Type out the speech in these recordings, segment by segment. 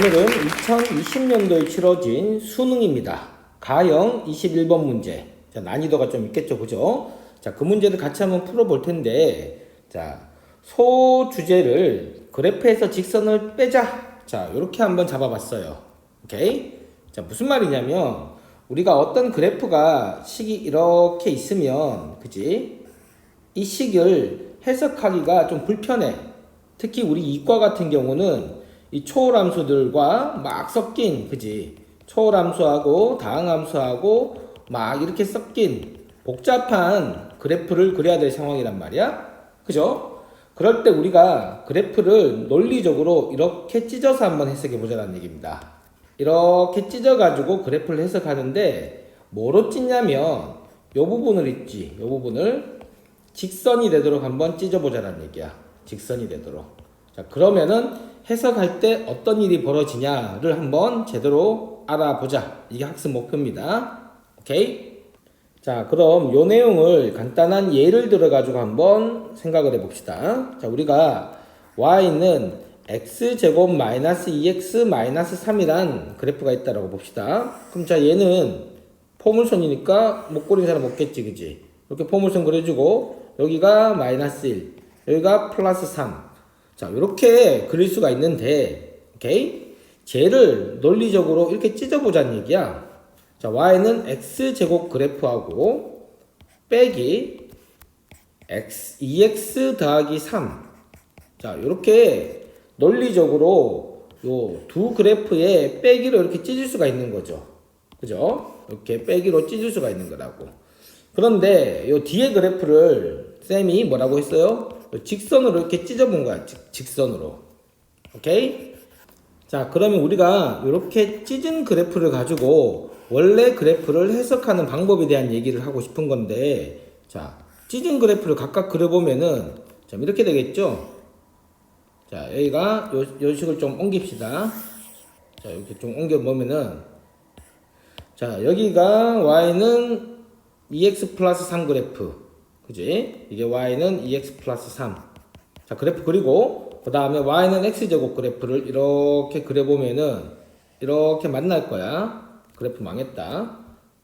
오늘은 2020년도에 치러진 수능입니다. 가형 21번 문제. 자, 난이도가 좀 있겠죠, 그죠? 자, 그 문제를 같이 한번 풀어볼 텐데, 자, 소 주제를 그래프에서 직선을 빼자. 자, 이렇게 한번 잡아봤어요. 오케이? 자, 무슨 말이냐면, 우리가 어떤 그래프가 식이 이렇게 있으면, 그지? 이 식을 해석하기가 좀 불편해. 특히 우리 이과 같은 경우는 이 초월함수들과 막 섞인, 그지? 초월함수하고 다항함수하고 막 이렇게 섞인 복잡한 그래프를 그려야 될 상황이란 말이야. 그죠? 그럴 때 우리가 그래프를 논리적으로 이렇게 찢어서 한번 해석해 보자는 얘기입니다. 이렇게 찢어가지고 그래프를 해석하는데 뭐로 찢냐면 요 부분을 있지. 요 부분을 직선이 되도록 한번 찢어보자는 얘기야. 직선이 되도록. 자, 그러면은 해석할 때 어떤 일이 벌어지냐를 한번 제대로 알아보자. 이게 학습 목표입니다. 오케이? 자, 그럼 요 내용을 간단한 예를 들어가지고 한번 생각을 해봅시다. 자, 우리가 y는 x제곱 마이너스 2x 마이너스 3이란 그래프가 있다라고 봅시다. 그럼 자, 얘는 포물선이니까 못 그린 사람 없겠지, 그지? 이렇게 포물선 그려주고 여기가 마이너스 1, 여기가 플러스 3. 자, 이렇게 그릴 수가 있는데, 오케이? 쟤를 논리적으로 이렇게 찢어보자는 얘기야. 자, y는 x제곱 그래프하고 빼기 2x 더하기 3. 자, 이렇게 논리적으로 요 두 그래프의 빼기로 이렇게 찢을 수가 있는 거죠. 그죠? 이렇게 빼기로 찢을 수가 있는 거라고. 그런데 요 뒤에 그래프를 쌤이 뭐라고 했어요? 직선으로 이렇게 찢어본 거야. 직선으로. 오케이? 자, 그러면 우리가 이렇게 찢은 그래프를 가지고 원래 그래프를 해석하는 방법에 대한 얘기를 하고 싶은 건데, 자, 찢은 그래프를 각각 그려보면은 좀 이렇게 되겠죠? 자, 여기가 요 식을 좀 옮깁시다. 자, 이렇게 좀 옮겨보면은, 자, 여기가 y는 2x 플러스 3 그래프. 그지? 이게 y는 2x 플러스 3. 자, 그래프 그리고 그 다음에 y는 x제곱 그래프를 이렇게 그려보면은 이렇게 만날 거야. 그래프 망했다.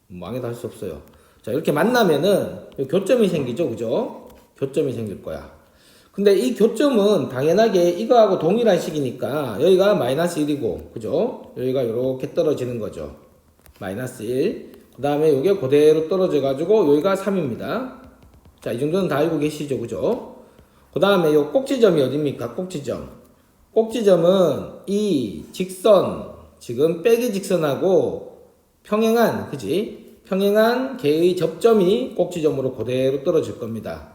망해도 할 수 없어요. 자, 이렇게 만나면은 교점이 생기죠, 그죠? 교점이 생길 거야. 근데 이 교점은 당연하게 이거하고 동일한 식이니까 여기가 마이너스 1이고, 그죠? 여기가 이렇게 떨어지는 거죠. 마이너스 1. 그 다음에 이게 그대로 떨어져가지고 여기가 3입니다. 자, 이 정도는 다 알고 계시죠, 그죠? 그 다음에 요 꼭지점이 어딥니까? 꼭지점. 꼭지점은 이 직선, 지금 빼기 직선하고 평행한, 그지? 평행한 개의 접점이 꼭지점으로 그대로 떨어질 겁니다.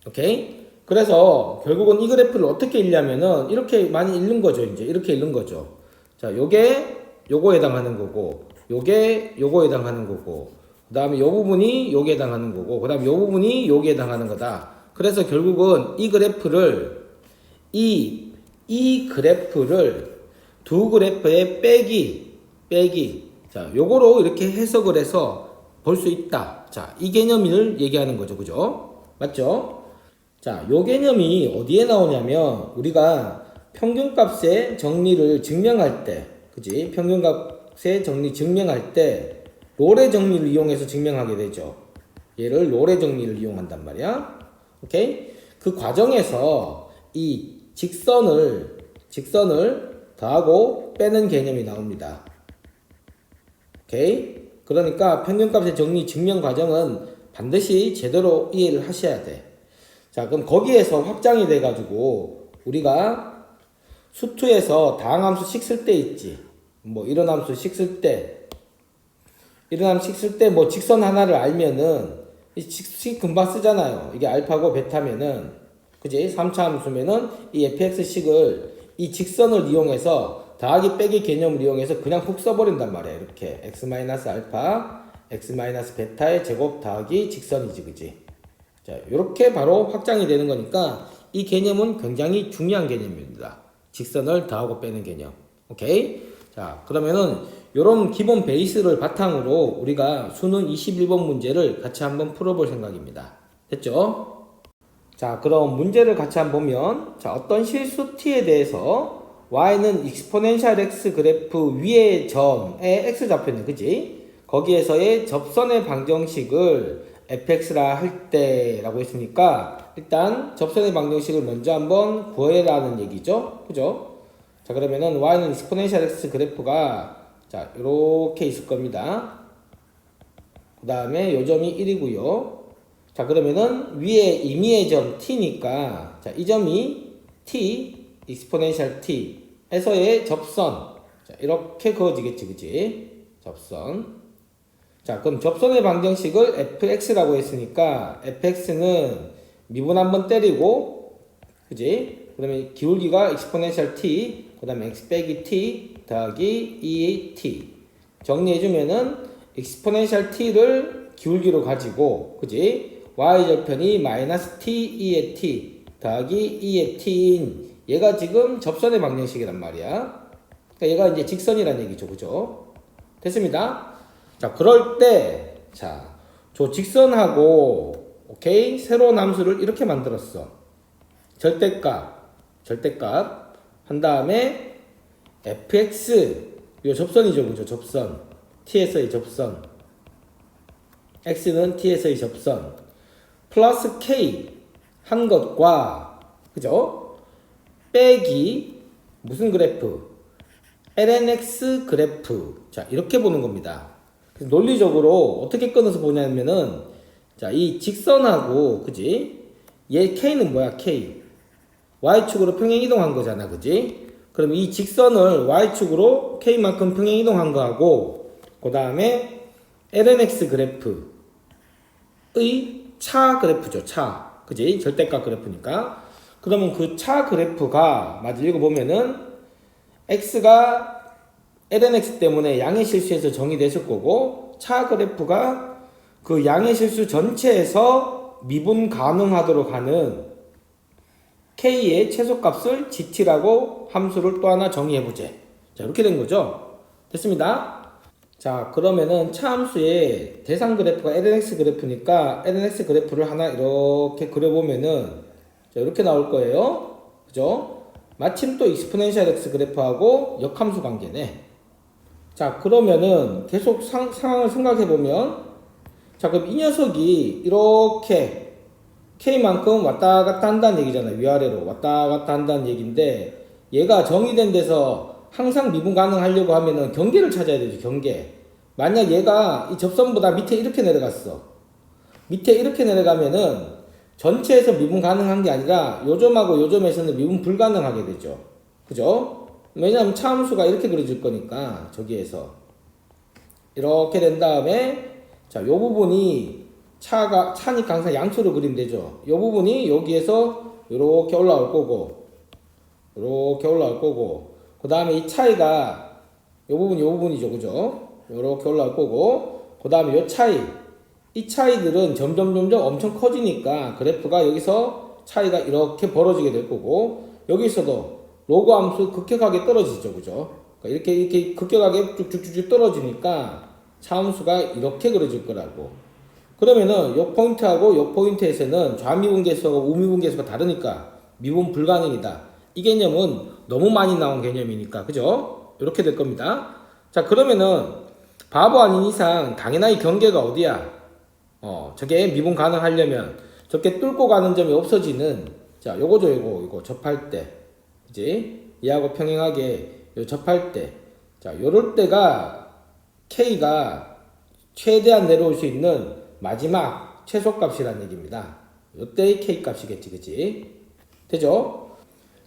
오케이? 그래서 결국은 이 그래프를 어떻게 읽냐면은 이렇게 많이 읽는 거죠, 이제. 이렇게 읽는 거죠. 자, 요게 요거에 해당하는 거고, 요게 요거에 해당하는 거고, 그 다음에 요 부분이 요기에 해당하는 거고, 그 다음에 요 부분이 요기에 해당하는 거다. 그래서 결국은 이 그래프를, 이 그래프를 두 그래프의 빼기. 자, 요거로 이렇게 해석을 해서 볼 수 있다. 자, 이 개념을 얘기하는 거죠. 그죠? 맞죠? 자, 요 개념이 어디에 나오냐면, 우리가 평균값의 정리를 증명할 때, 그지? 평균값의 정리 증명할 때, 롤의 정리를 이용해서 증명하게 되죠. 얘를 롤의 정리를 이용한단 말이야. 오케이? 그 과정에서 이 직선을 더하고 빼는 개념이 나옵니다. 오케이? 그러니까 평균값의 정리 증명 과정은 반드시 제대로 이해를 하셔야 돼. 자, 그럼 거기에서 확장이 돼가지고 우리가 수투에서 다항함수식 쓸 때 있지. 뭐 이런 함수식 쓸 때, 뭐 직선 하나를 알면은 이 식 금방 쓰잖아요. 이게 알파고 베타면은, 그지? 3차 함수면은 이 fx식을 이 직선을 이용해서 더하기 빼기 개념을 이용해서 그냥 훅 써버린단 말이야. 이렇게 x-알파 x-베타의 제곱 더하기 직선이지, 그지? 자, 이렇게 바로 확장이 되는 거니까 이 개념은 굉장히 중요한 개념입니다. 직선을 더하고 빼는 개념. 오케이? 자, 그러면은 요런 기본 베이스를 바탕으로 우리가 수능 21번 문제를 같이 한번 풀어볼 생각입니다. 됐죠? 자, 그럼 문제를 같이 한번 보면, 자, 어떤 실수 t에 대해서 y는 익스포넨셜 x 그래프 위의 점의 x좌표네, 그지? 거기에서의 접선의 방정식을 fx라 할 때라고 했으니까 일단 접선의 방정식을 먼저 한번 구해라는 얘기죠, 그죠? 자, 그러면은 y는 익스포넨셜 x 그래프가 자 이렇게 있을 겁니다. 그 다음에 요 점이 1이고요. 자, 그러면은 위에 임의의 점 t니까 자, 이 점이 t 익스포넨셜 t에서의 접선. 자, 이렇게 그어지겠지, 그지? 접선. 자, 그럼 접선의 방정식을 fx라고 했으니까 fx는 미분 한번 때리고, 그지? 그러면 기울기가 익스포넨셜 t, 그 다음에 x 빼기 t 더하기 2t. 정리해주면은 익스포넨셜 t를 기울기로 가지고, 그지? y절편이 마이너스 t 2의 t 더하기 2의 t인 얘가 지금 접선의 방정식이란 말이야. 그러니까 얘가 이제 직선이란 얘기죠, 그죠? 됐습니다. 자, 그럴 때, 자, 저 직선하고, 오케이? 새로운 함수를 이렇게 만들었어. 절대값. 한 다음에, fx, 요 접선이죠, 그죠? 접선. t에서의 접선. x는 t에서의 접선. 플러스 k 한 것과, 그죠? 빼기, 무슨 그래프? lnx 그래프. 자, 이렇게 보는 겁니다. 논리적으로 어떻게 끊어서 보냐면은, 자, 이 직선하고, 그지? 얘 K는 뭐야, K? Y축으로 평행 이동한 거잖아, 그지? 그럼 이 직선을 Y축으로 K만큼 평행 이동한 거하고, 그 다음에 LNX 그래프의 차 그래프죠, 차. 그지? 절대값 그래프니까. 그러면 그 차 그래프가, 맞아, 읽어보면은, X가 lnx 때문에 양의 실수에서 정의됐을 거고, 차 그래프가 그 양의 실수 전체에서 미분 가능하도록 하는 k의 최소값을 gt라고 함수를 또 하나 정의해보자. 자, 이렇게 된 거죠. 됐습니다. 자, 그러면은 차 함수의 대상 그래프가 lnx 그래프니까 lnx 그래프를 하나 이렇게 그려보면은 자, 이렇게 나올 거예요. 그죠? 마침 또 익스포넨셜 x 그래프하고 역함수 관계네. 자, 그러면은 계속 상황을 생각해보면, 자, 그럼 이 녀석이 이렇게 K만큼 왔다 갔다 한다는 얘기잖아요. 위아래로 왔다 갔다 한다는 얘기인데, 얘가 정의된 데서 항상 미분 가능하려고 하면은 경계를 찾아야 되죠, 경계. 만약 얘가 이 접선보다 밑에 이렇게 내려갔어. 밑에 이렇게 내려가면은 전체에서 미분 가능한 게 아니라 요 점하고 요 점에서는 미분 불가능하게 되죠. 그죠? 왜냐하면 차 함수가 이렇게 그려질 거니까 저기에서 이렇게 된 다음에 자, 요 부분이 차니까 항상 양수로 그리면 되죠. 요 부분이 여기에서 이렇게 올라올 거고 그 다음에 이 차이가 요 부분이죠, 그죠? 이렇게 올라올 거고 그 다음에 요 차이, 이 차이들은 점점 엄청 커지니까 그래프가 여기서 차이가 이렇게 벌어지게 될 거고, 여기서도 로그 함수 급격하게 떨어지죠, 그죠? 그러니까 이렇게 급격하게 쭉쭉쭉 떨어지니까 차함수가 이렇게 그려질 거라고. 그러면은 요 포인트하고 요 포인트에서는 좌미분계수하고 우미분계수가 다르니까 미분 불가능이다. 이 개념은 너무 많이 나온 개념이니까, 그죠? 이렇게 될 겁니다. 자, 그러면은 바보 아닌 이상 당연히 경계가 어디야? 저게 미분 가능하려면 저게 뚫고 가는 점이 없어지는, 자, 요거죠, 요거 접할 때. 그지? 얘하고 평행하게 요 접할 때, 자, 요럴 때가 K가 최대한 내려올 수 있는 마지막 최소값이라는 얘기입니다. 요때의 K 값이겠지, 그치? 되죠?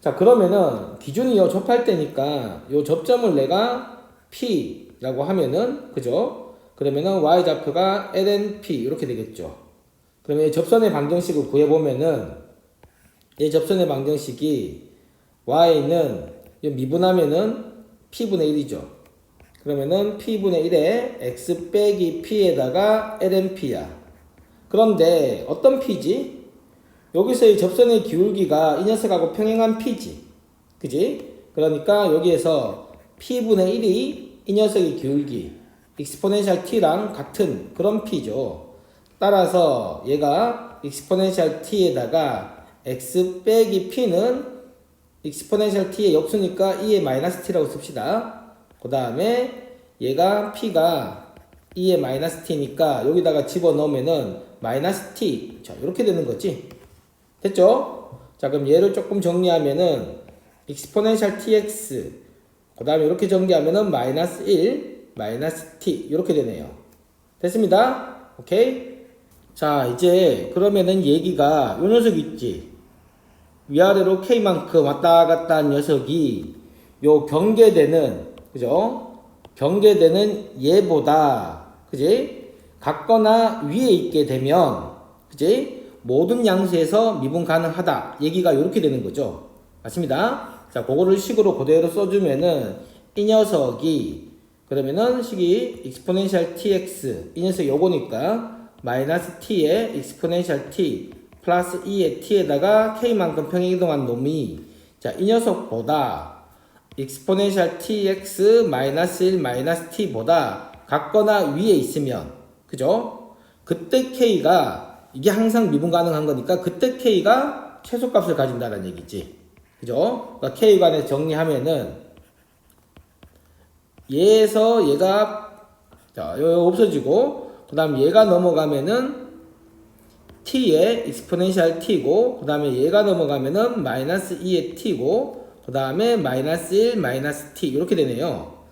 자, 그러면은 기준이 요 접할 때니까 요 접점을 내가 P라고 하면은, 그죠? 그러면은 Y좌표가 lnP 이렇게 되겠죠. 그러면 이 접선의 방정식을 구해보면은 이 접선의 방정식이 y는 미분하면은 p분의 1이죠. 그러면은 p분의 1에 x 빼기 p에다가 lnp야. 그런데 어떤 p지? 여기서 이 접선의 기울기가 이 녀석하고 평행한 p지. 그지? 그러니까 여기에서 p분의 1이 이 녀석의 기울기 익스포넨셜 t랑 같은 그런 p죠. 따라서 얘가 익스포넨셜 t에다가 x 빼기 p는 익스포넨셜 t의 역수니까 e의 마이너스 t라고 씁시다. 그 다음에 얘가 p가 e의 마이너스 t니까 여기다가 집어넣으면은 마이너스 t. 자, 이렇게 되는 거지. 됐죠? 자, 그럼 얘를 조금 정리하면은 익스포넨셜 tx, 그 다음에 이렇게 정리하면은 마이너스 1, 마이너스 t 이렇게 되네요. 됐습니다. 오케이? 자, 이제 그러면은 얘기가 요 녀석 있지. 위아래로 k만큼 왔다 갔다 한 녀석이 요 경계되는, 그죠? 경계되는 얘보다, 그지? 같거나 위에 있게 되면, 그지? 모든 양수에서 미분 가능하다. 얘기가 이렇게 되는 거죠. 맞습니다. 자, 그거를 식으로 그대로 써주면은 이 녀석이, 그러면은 식이 익스포넨셜 tx, 이 녀석 요거니까 마이너스 t에 익스포넨셜 t 플러스 2의 t에다가 k만큼 평행이동한 놈이, 자, 이 녀석보다 익스포넨셜 tx 마이너스 1 마이너스 t보다 같거나 위에 있으면, 그죠? 그때 k가, 이게 항상 미분 가능한 거니까 그때 k가 최소값을 가진다는 얘기지. 그죠? 그러니까 k 관에 정리하면은 얘에서 얘가, 자, 여기 없어지고, 그 다음 얘가 넘어가면은 t의 익스포넨셜 t고, 그 다음에 얘가 넘어가면은 마이너스 2의 t고, 그 다음에 마이너스 1 마이너스 t 이렇게 되네요.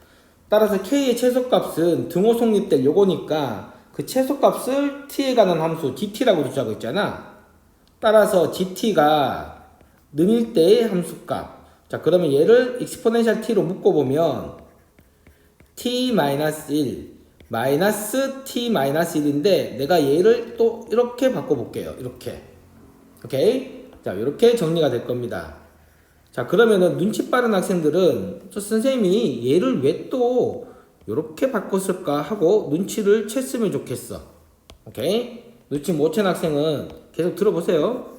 따라서 k의 최소값은 등호 성립될 요거니까 그 최소값을 t에 관한 함수 gt라고 주자고 있잖아. 따라서 gt가 능일 때의 함수값. 자, 그러면 얘를 익스포넨셜 t로 묶어보면 t-1 마이너스 t-1인데 내가 얘를 또 이렇게 바꿔볼게요. 이렇게. 오케이? 자, 이렇게 정리가 될 겁니다. 자, 그러면은 눈치 빠른 학생들은 저 선생님이 얘를 왜 또 이렇게 바꿨을까 하고 눈치를 챘으면 좋겠어. 오케이? 눈치 못 챈 학생은 계속 들어보세요.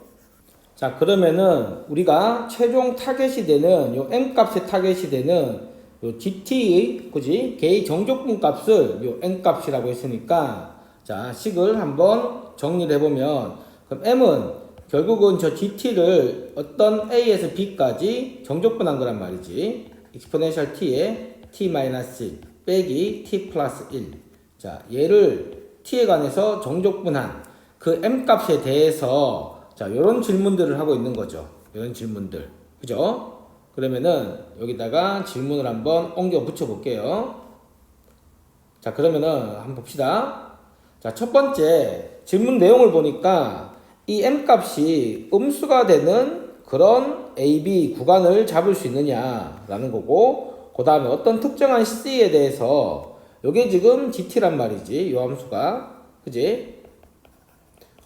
자, 그러면은 우리가 최종 타겟이 되는 요 m 값의 타겟이 되는 요 gt의, 그지? 걔의 정적분 값을 요 n 값이라고 했으니까, 자, 식을 한번 정리를 해보면, 그럼 m은 결국은 저 gt를 어떤 a에서 b까지 정적분한 거란 말이지. 익스포넨셜 t에 t-1 빼기 t 플러스 1. 자, 얘를 t에 관해서 정적분한 그 m 값에 대해서, 자, 요런 질문들을 하고 있는 거죠. 이런 질문들. 그죠? 그러면은 여기다가 질문을 한번 옮겨 붙여 볼게요. 자, 그러면은 한번 봅시다. 자, 첫 번째 질문 내용을 보니까 이 m 값이 음수가 되는 그런 a, b 구간을 잡을 수 있느냐라는 거고, 그 다음에 어떤 특정한 c에 대해서 요게 지금 gt란 말이지. 요 함수가. 그지?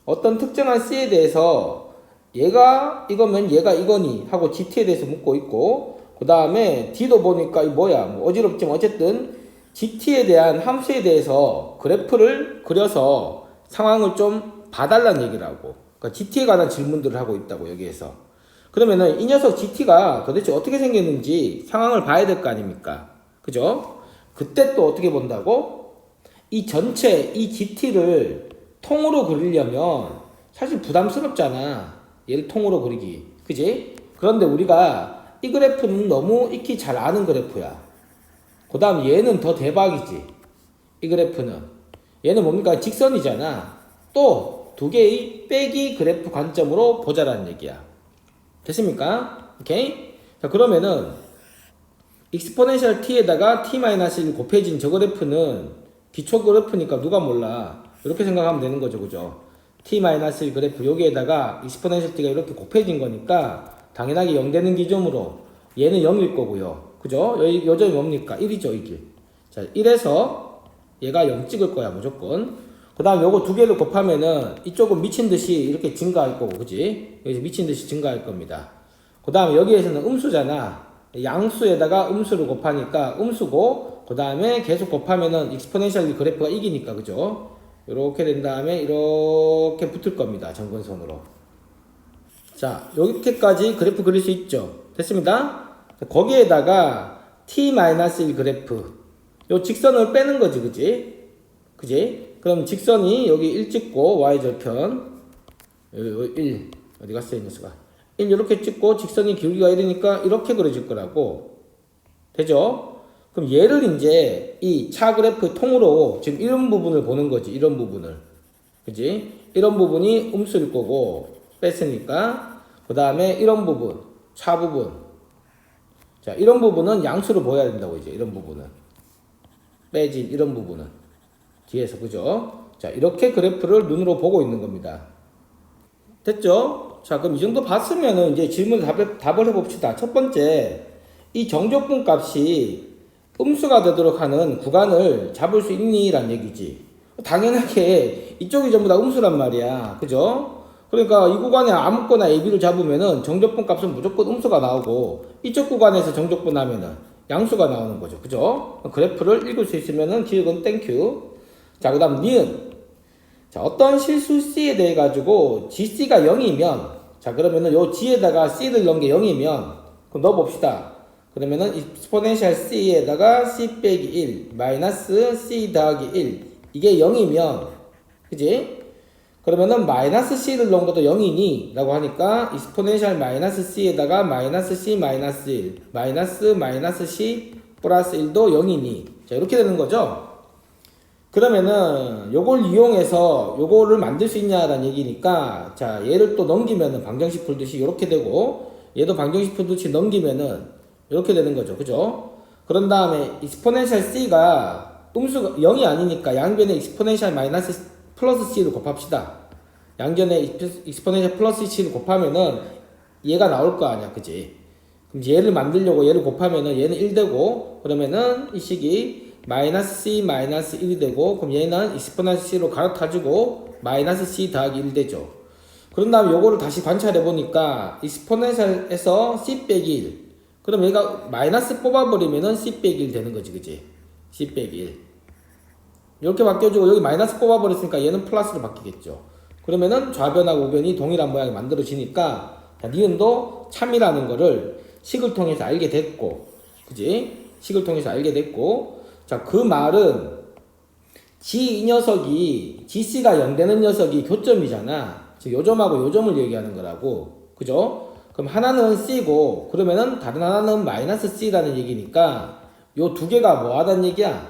어떤 특정한 c에 대해서 얘가 이거면 얘가 이거니 하고 gt에 대해서 묻고 있고, 그 다음에 d도 보니까 이 뭐야 뭐 어지럽지만 어쨌든 gt에 대한 함수에 대해서 그래프를 그려서 상황을 좀 봐달라는 얘기라고. 그러니까 gt에 관한 질문들을 하고 있다고 여기에서. 그러면은 이 녀석 gt가 도대체 어떻게 생겼는지 상황을 봐야 될 거 아닙니까? 그죠? 그때 또 어떻게 본다고? 이 전체 이 gt를 통으로 그리려면 사실 부담스럽잖아. 얘를 통으로 그리기. 그지? 그런데 우리가 이 그래프는 너무 익히 잘 아는 그래프야. 그 다음 얘는 더 대박이지. 이 그래프는. 얘는 뭡니까? 직선이잖아. 또 두 개의 빼기 그래프 관점으로 보자라는 얘기야. 됐습니까? 오케이? 자, 그러면은 익스포넨셜 t에다가 t-1 곱해진 저 그래프는 기초 그래프니까 누가 몰라. 이렇게 생각하면 되는 거죠. 그죠? t-1 그래프 여기에다가 익스포넨셜 t가 이렇게 곱해진 거니까 당연하게 0 되는 기점으로 얘는 0일 거고요. 그죠? 여전히 뭡니까? 1이죠, 이게. 자, 1에서 얘가 0 찍을 거야, 무조건. 그 다음 요거 두 개를 곱하면은 이쪽은 미친 듯이 이렇게 증가할 거고, 그지? 여기서 미친 듯이 증가할 겁니다. 그 다음 여기에서는 음수잖아. 양수에다가 음수를 곱하니까 음수고, 그 다음에 계속 곱하면은 익스포넨셜 그래프가 이기니까, 그죠? 이렇게 된 다음에 이렇게 붙을 겁니다. 점근선으로. 자, 여기까지 그래프 그릴 수 있죠? 됐습니다? 거기에다가 t-1 그래프. 요 직선을 빼는 거지, 그지? 그지? 그럼 직선이 여기 1 찍고 y절편 1 어디 갔어요 이 녀석아. 1 이렇게 찍고 직선이 기울기가 1이니까 이렇게 그려질 거라고. 되죠? 그럼 얘를 이제 이 차그래프 통으로 지금 이런 부분을 보는 거지. 이런 부분을. 그지? 이런 부분이 음수일 거고 뺐으니까 그 다음에 이런 부분, 차 부분. 자, 이런 부분은 양수로 보여야 된다고 이제 이런 부분은. 빼진 이런 부분은 뒤에서 그죠? 자, 이렇게 그래프를 눈으로 보고 있는 겁니다. 됐죠? 자, 그럼 이 정도 봤으면은 이제 질문 답을 해봅시다. 첫 번째, 이 정적분 값이 음수가 되도록 하는 구간을 잡을 수 있니? 라는 얘기지. 당연하게 이쪽이 전부 다 음수란 말이야. 그죠? 그러니까 이 구간에 아무거나 AB를 잡으면은 정적분 값은 무조건 음수가 나오고 이쪽 구간에서 정적분 하면은 양수가 나오는 거죠. 그죠? 그래프를 읽을 수 있으면은 기억은 땡큐. 자, 그 다음 니은. 자, 어떤 실수 C에 대해 가지고 GC가 0이면 자, 그러면은 요 G에다가 C를 넣은 게 0이면 그럼 넣어봅시다. 그러면은 exponential C에다가 C 빼기 1 마이너스 C 더하기 1 이게 0이면 그지? 그러면은 마이너스 C를 넣은 것도 0이니? 라고 하니까 exponential 마이너스 C에다가 마이너스 C 마이너스 1 마이너스 C 플러스 1도 0이니? 자, 이렇게 되는 거죠? 그러면은 요걸 이용해서 요거를 만들 수 있냐라는 얘기니까 자, 얘를 또 넘기면은 방정식 풀듯이 이렇게 되고 얘도 방정식 풀듯이 넘기면은 이렇게 되는 거죠. 그죠? 그런 다음에 exponential C가 음수가 0이 아니니까 양변에 exponential 마이너스 플러스 C를 곱합시다. 양변에 exponential 플러스 C를 곱하면은 얘가 나올 거 아니야. 그지? 그럼 얘를 만들려고 얘를 곱하면은 얘는 1 되고 그러면은 이 식이 마이너스 C 마이너스 1이 되고 그럼 얘는 exponential C로 갈아타주고 마이너스 C 더하기 1 되죠. 그런 다음에 요거를 다시 관찰해 보니까 exponential에서 C 빼기 1 그럼 얘가 마이너스 뽑아버리면은 C 빼기 1 되는 거지. 그지? C 빼기 1 이렇게 바뀌어주고 여기 마이너스 뽑아버렸으니까 얘는 플러스로 바뀌겠죠. 그러면은 좌변하고 우변이 동일한 모양이 만들어지니까 자, 니은도 참이라는 거를 식을 통해서 알게 됐고 그지? 식을 통해서 알게 됐고 자, 그 말은 이 녀석이 GC가 0 되는 녀석이 교점이잖아. 즉 요점하고 요점을 얘기하는 거라고. 그죠? 그럼 하나는 C고 그러면은 다른 하나는 마이너스 C라는 얘기니까 요 두 개가 뭐 하다는 얘기야?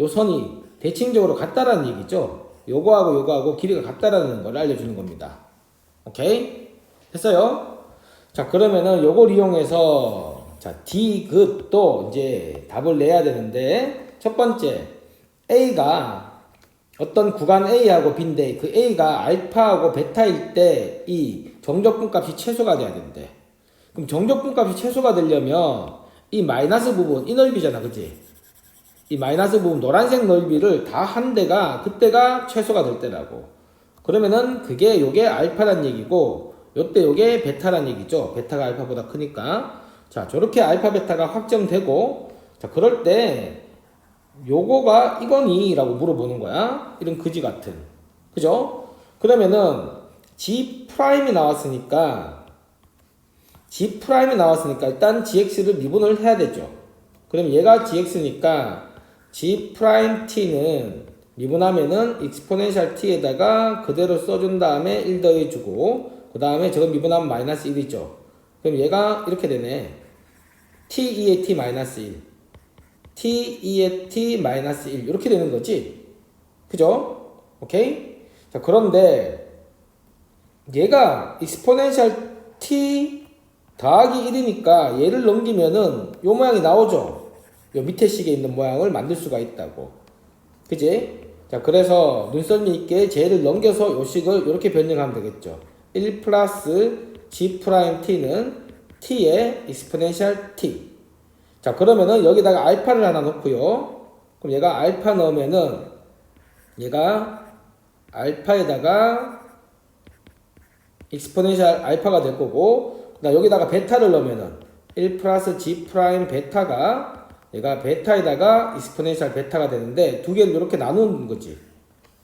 요 선이 대칭적으로 같다라는 얘기죠. 요거하고 길이가 같다라는 걸 알려주는 겁니다. 오케이? 됐어요? 자, 그러면은 요걸 이용해서 자, D급도 이제 답을 내야 되는데 첫 번째 A가 어떤 구간 A하고 B인데 그 A가 알파하고 베타일 때 이 정적분 값이 최소가 돼야 된대. 그럼 정적분 값이 최소가 되려면 이 마이너스 부분 이 넓이잖아. 그치? 이 마이너스 부분 노란색 넓이를 다 한 데가 그때가 최소가 될 때라고. 그러면은 그게 요게 알파란 얘기고 요때 요게 베타란 얘기죠. 베타가 알파보다 크니까. 자, 저렇게 알파 베타가 확정되고 자, 그럴 때 요거가 이거니? 라고 물어보는 거야. 이런 그지 같은. 그죠? 그러면은 G 프라임이 나왔으니까 일단 GX를 미분을 해야 되죠. 그럼 얘가 GX니까 G 프라임 T는 미분하면은 exponential T에다가 그대로 써준 다음에 1 더해주고 그 다음에 저거 미분하면 마이너스 1이죠. 그럼 얘가 이렇게 되네. T2의 T 마이너스 1 T2의 T 마이너스 1 이렇게 되는 거지. 그죠? 오케이? 자, 그런데 얘가 exponential T 더하기 1이니까 얘를 넘기면은 요 모양이 나오죠. 요 밑에 식에 있는 모양을 만들 수가 있다고. 그지? 자, 그래서 눈썰미 있게 쟤를 넘겨서 요 식을 이렇게 변형하면 되겠죠. 1 플러스 G 프라임 T는 T의 exponential T. 자, 그러면은 여기다가 알파를 하나 넣고요. 그럼 얘가 알파 넣으면은 얘가 알파에다가 exponential 알파가 될 거고 그다음 여기다가 베타를 넣으면은 1 플러스 G 프라임 베타가 얘가 베타에다가 exponential 베타가 되는데 두 개를 이렇게 나누는 거지.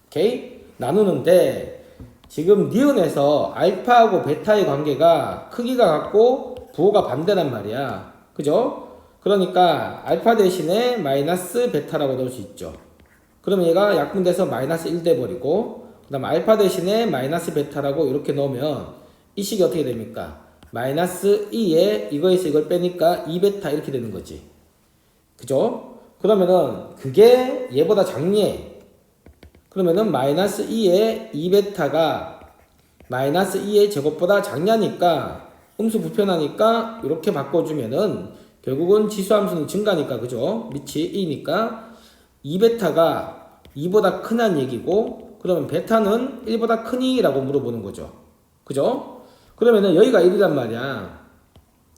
오케이? 나누는데 지금 니은에서 알파하고 베타의 관계가 크기가 같고 부호가 반대란 말이야. 그죠? 그러니까 알파 대신에 마이너스 베타라고 넣을 수 있죠. 그러면 얘가 약분돼서 마이너스 1 돼버리고 그 다음 알파 대신에 마이너스 베타라고 이렇게 넣으면 이 식이 어떻게 됩니까? 마이너스 2에 이거에서 이걸 빼니까 2베타 이렇게 되는 거지. 그죠? 그러면은 그게 얘보다 작니? 그러면은 마이너스 2에 2베타가 마이너스 2의 제곱보다 작냐니까 음수 부편하니까 이렇게 바꿔주면은 결국은 지수함수는 증가니까 그죠? 밑이 2니까 2베타가 2보다 크냐는 얘기고 그러면 베타는 1보다 크니? 라고 물어보는 거죠. 그죠? 그러면은 여기가 1이란 말이야.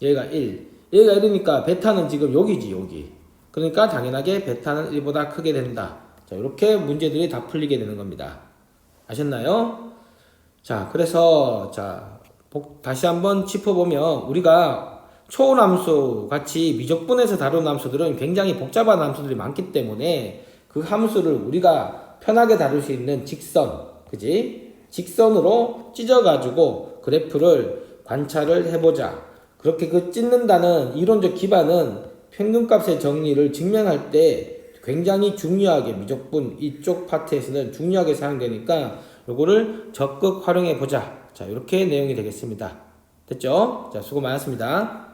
여기가 1. 여기가 1이니까 베타는 지금 여기지 여기. 그러니까 당연하게 베타는 1보다 크게 된다. 자, 이렇게 문제들이 다 풀리게 되는 겁니다. 아셨나요? 자, 그래서 자 다시 한번 짚어보면 우리가 초월함수 같이 미적분에서 다룬 함수들은 굉장히 복잡한 함수들이 많기 때문에 그 함수를 우리가 편하게 다룰 수 있는 직선, 그지? 직선으로 찢어가지고 그래프를 관찰을 해보자. 그렇게 그 찢는다는 이론적 기반은 평균값의 정리를 증명할 때 굉장히 중요하게 미적분 이쪽 파트에서는 중요하게 사용되니까 요거를 적극 활용해 보자. 자, 이렇게 내용이 되겠습니다. 됐죠? 자, 수고 많았습니다.